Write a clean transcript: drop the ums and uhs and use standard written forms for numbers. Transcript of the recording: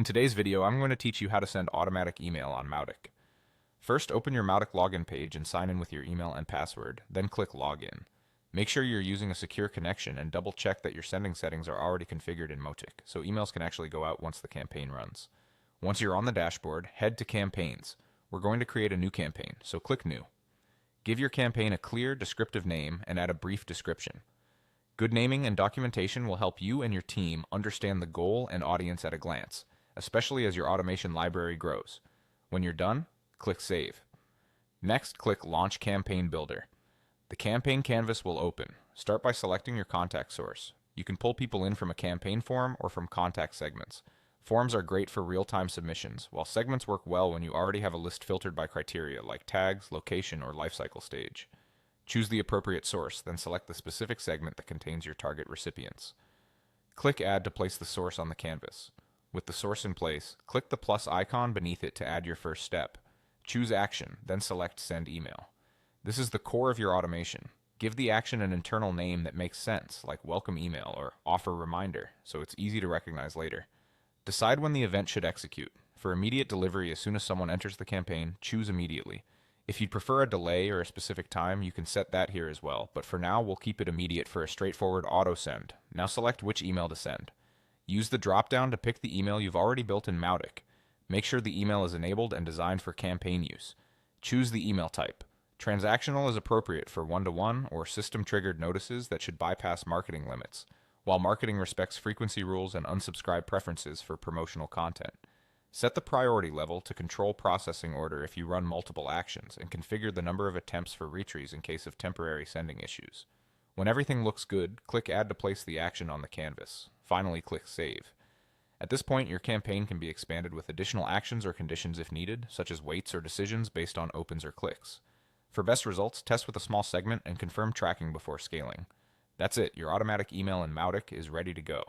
In today's video, I'm going to teach you how to send automatic email on Mautic. First, open your Mautic login page and sign in with your email and password, then click Login. Make sure you're using a secure connection and double check that your sending settings are already configured in Mautic, so emails can actually go out once the campaign runs. Once you're on the dashboard, head to Campaigns. We're going to create a new campaign, so click New. Give your campaign a clear, descriptive name and add a brief description. Good naming and documentation will help you and your team understand the goal and audience at a glance, especially as your automation library grows. When you're done, click Save. Next, click Launch Campaign Builder. The campaign canvas will open. Start by selecting your contact source. You can pull people in from a campaign form or from contact segments. Forms are great for real-time submissions, while segments work well when you already have a list filtered by criteria like tags, location, or lifecycle stage. Choose the appropriate source, then select the specific segment that contains your target recipients. Click Add to place the source on the canvas. With the source in place, click the plus icon beneath it to add your first step. Choose Action, then select Send Email. This is the core of your automation. Give the action an internal name that makes sense, like Welcome Email or Offer Reminder, so it's easy to recognize later. Decide when the event should execute. For immediate delivery as soon as someone enters the campaign, choose Immediately. If you'd prefer a delay or a specific time, you can set that here as well, but for now we'll keep it immediate for a straightforward auto send. Now select which email to send. Use the drop-down to pick the email you've already built in Mautic. Make sure the email is enabled and designed for campaign use. Choose the email type. Transactional is appropriate for one-to-one or system-triggered notices that should bypass marketing limits, while marketing respects frequency rules and unsubscribe preferences for promotional content. Set the priority level to control processing order if you run multiple actions, and configure the number of attempts for retries in case of temporary sending issues. When everything looks good, click Add to place the action on the canvas. Finally, click Save. At this point, your campaign can be expanded with additional actions or conditions if needed, such as waits or decisions based on opens or clicks. For best results, test with a small segment and confirm tracking before scaling. That's it, your automatic email in Mautic is ready to go.